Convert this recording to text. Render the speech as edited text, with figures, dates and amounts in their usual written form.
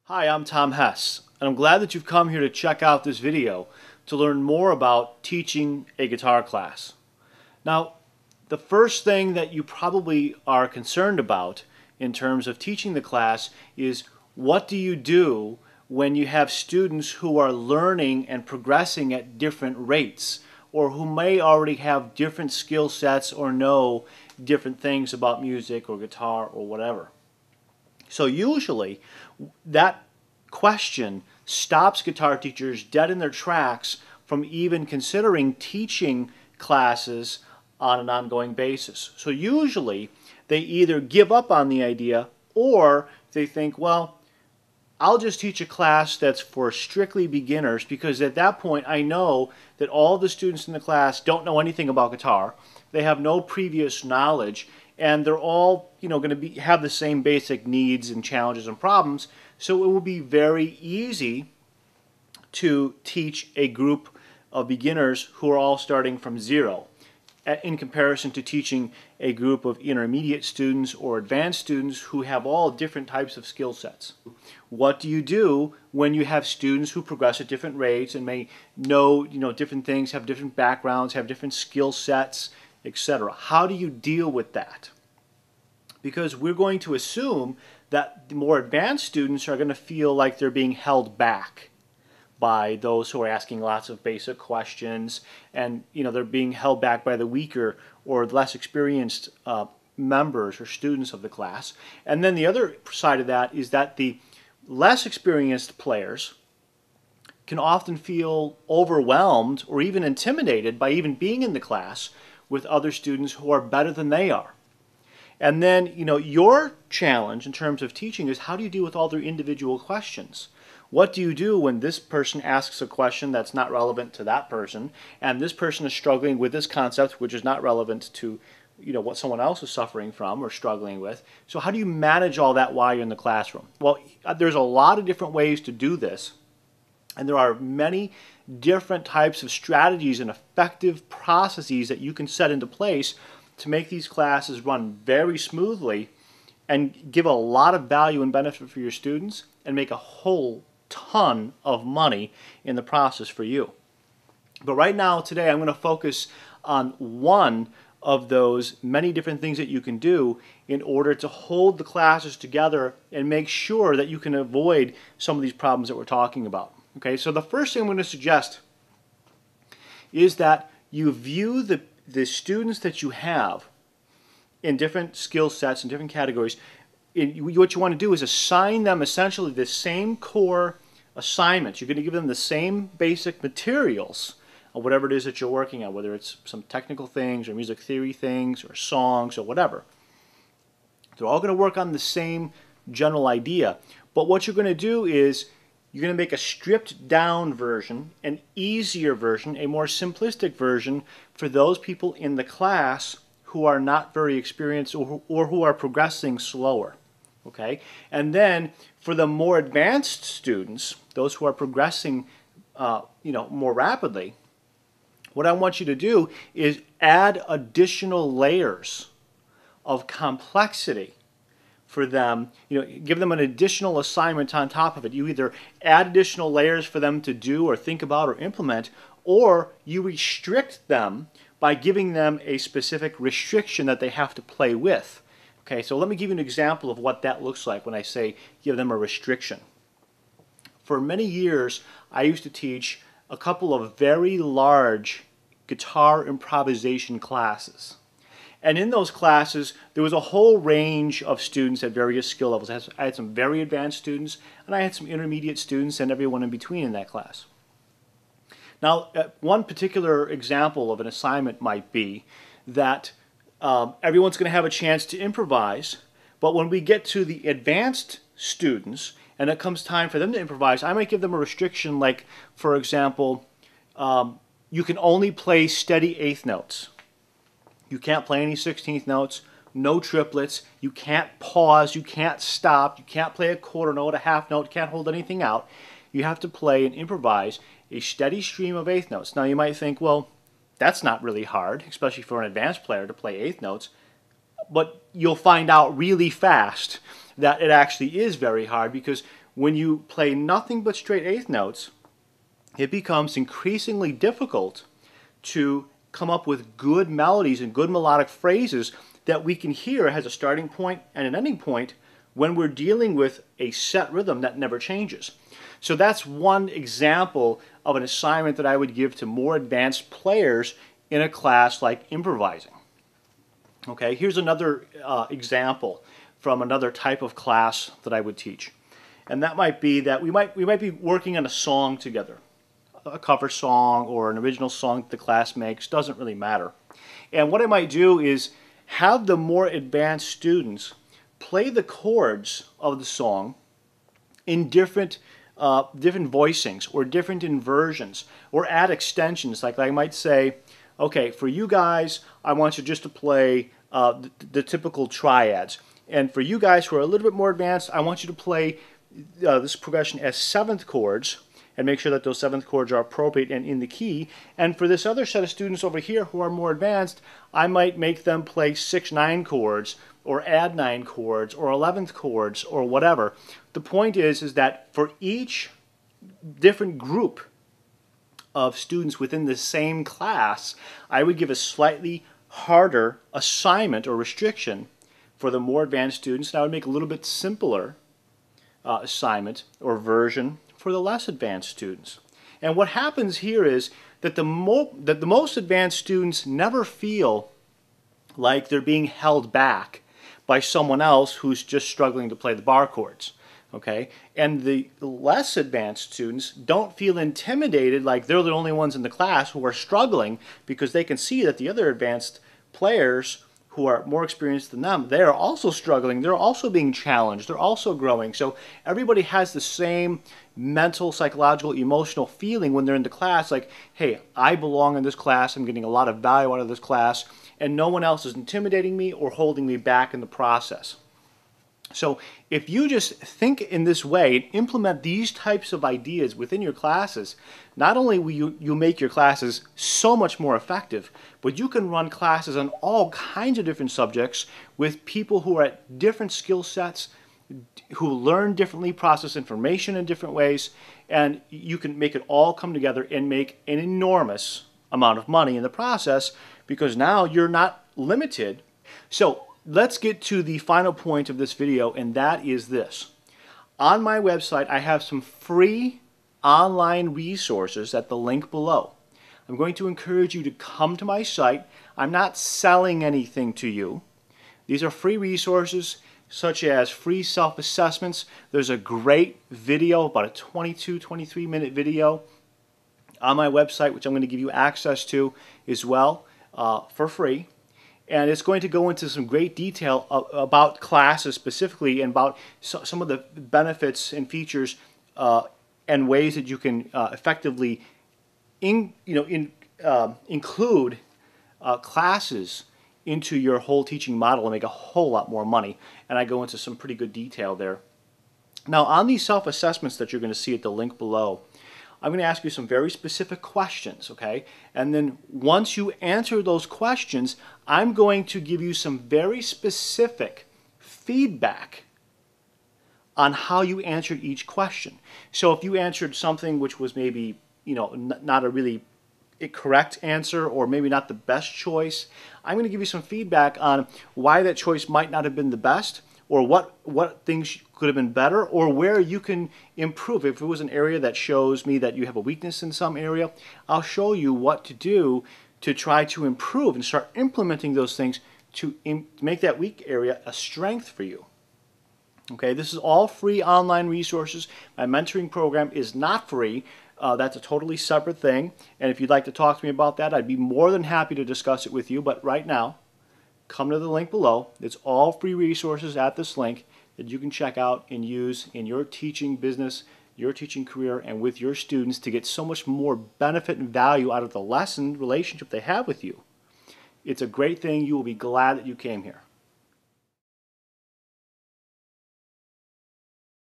Hi, I'm Tom Hess, and I'm glad that you've come here to check out this video to learn more about teaching a guitar class. Now, the first thing that you probably are concerned about in terms of teaching the class is what do you do when you have students who are learning and progressing at different rates, or who may already have different skill sets or know different things about music or guitar or whatever. So usually that question stops guitar teachers dead in their tracks from even considering teaching classes on an ongoing basis. So usually they either give up on the idea or they think, well, I'll just teach a class that's for strictly beginners, because at that point I know that all the students in the class don't know anything about guitar. They have no previous knowledge, and they're all going to have the same basic needs and challenges and problems. So it will be very easy to teach a group of beginners who are all starting from zero, in comparison to teaching a group of intermediate students or advanced students who have all different types of skill sets. What do you do when you have students who progress at different rates and may know different things, have different backgrounds, have different skill sets, etc.? How do you deal with that? Because we're going to assume that the more advanced students are going to feel like they're being held back by those who are asking lots of basic questions, and they're being held back by the weaker or less experienced members or students of the class. And then the other side of that is that the less experienced players can often feel overwhelmed or even intimidated by even being in the class with other students who are better than they are. And then, your challenge in terms of teaching is, how do you deal with all their individual questions? What do you do when this person asks a question that's not relevant to that person, and this person is struggling with this concept which is not relevant to what someone else is suffering from or struggling with? So how do you manage all that while you're in the classroom? Well, there's a lot of different ways to do this, and there are many different types of strategies and effective processes that you can set into place to make these classes run very smoothly and give a lot of value and benefit for your students, and make a whole ton of money in the process for you. But right now, today, I'm going to focus on one of those many different things that you can do in order to hold the classes together and make sure that you can avoid some of these problems that we're talking about. Okay, so the first thing I'm going to suggest is that you view the students that you have in different skill sets and different categories. What you want to do is assign them essentially the same core assignments. You're going to give them the same basic materials of whatever it is that you're working on, whether it's some technical things or music theory things or songs or whatever. They're all going to work on the same general idea. But what you're going to do is you're going to make a stripped down version, an easier version, a more simplistic version for those people in the class who are not very experienced or who are progressing slower. Okay? And then for the more advanced students, those who are progressing more rapidly, what I want you to do is add additional layers of complexity for them. Give them an additional assignment on top of it. You either add additional layers for them to do or think about or implement, or you restrict them by giving them a specific restriction that they have to play with. Okay, so let me give you an example of what that looks like when I say give them a restriction. For many years, I used to teach a couple of very large guitar improvisation classes. And in those classes, there was a whole range of students at various skill levels. I had some very advanced students, and I had some intermediate students, and everyone in between in that class. Now, one particular example of an assignment might be that everyone's going to have a chance to improvise, but when we get to the advanced students and it comes time for them to improvise, I might give them a restriction like, for example, you can only play steady eighth notes. You can't play any 16th notes, no triplets, you can't pause, you can't stop, you can't play a quarter note, a half note, you can't hold anything out. You have to play and improvise a steady stream of eighth notes. Now you might think, well, that's not really hard, especially for an advanced player to play eighth notes. But you'll find out really fast that it actually is very hard, because when you play nothing but straight eighth notes, it becomes increasingly difficult to come up with good melodies and good melodic phrases that we can hear as a starting point and an ending point when we're dealing with a set rhythm that never changes. So that's one example of an assignment that I would give to more advanced players in a class like improvising. Okay, here's another example from another type of class that I would teach. And that might be that we might be working on a song together. A cover song or an original song that the class makes, doesn't really matter. And what I might do is have the more advanced students play the chords of the song in different voicings or different inversions, or add extensions. Like I might say, okay, for you guys, I want you just to play the typical triads. And for you guys who are a little bit more advanced, I want you to play this progression as seventh chords, and make sure that those seventh chords are appropriate and in the key. And for this other set of students over here who are more advanced, I might make them play 6/9 chords, or add 9 chords, or 11th chords, or whatever. The point is that for each different group of students within the same class, I would give a slightly harder assignment or restriction for the more advanced students, and I would make a little bit simpler assignment or version for the less advanced students. And what happens here is that the most advanced students never feel like they're being held back by someone else who's just struggling to play the bar chords. Okay? And the less advanced students don't feel intimidated like they're the only ones in the class who are struggling, because they can see that the other advanced players who are more experienced than them, they are also struggling, they're also being challenged, they're also growing. So everybody has the same mental, psychological, emotional feeling when they're in the class, like, hey, I belong in this class, I'm getting a lot of value out of this class, and no one else is intimidating me or holding me back in the process. So if you just think in this way and implement these types of ideas within your classes, not only will you make your classes so much more effective, but you can run classes on all kinds of different subjects with people who are at different skill sets, who learn differently, process information in different ways, and you can make it all come together and make an enormous amount of money in the process, because now you're not limited. So let's get to the final point of this video, and that is this. On my website, I have some free online resources at the link below. I'm going to encourage you to come to my site. I'm not selling anything to you. These are free resources, such as free self-assessments. There's a great video, about a 23 minute video on my website, which I'm going to give you access to as well for free. And it's going to go into some great detail about classes specifically, and about some of the benefits and features and ways that you can effectively include classes into your whole teaching model and make a whole lot more money. And I go into some pretty good detail there. Now, on these self-assessments that you're going to see at the link below, I'm going to ask you some very specific questions, okay? And then once you answer those questions, I'm going to give you some very specific feedback on how you answered each question. So if you answered something which was maybe, not a really correct answer, or maybe not the best choice, I'm going to give you some feedback on why that choice might not have been the best, or what things could have been better, or where you can improve. If it was an area that shows me that you have a weakness in some area, I'll show you what to do to try to improve and start implementing those things to make that weak area a strength for you. Okay, this is all free online resources. My mentoring program is not free. That's a totally separate thing. And if you'd like to talk to me about that, I'd be more than happy to discuss it with you. But right now, come to the link below. It's all free resources at this link that you can check out and use in your teaching business, your teaching career, and with your students to get so much more benefit and value out of the lesson relationship they have with you. It's a great thing. You will be glad that you came here.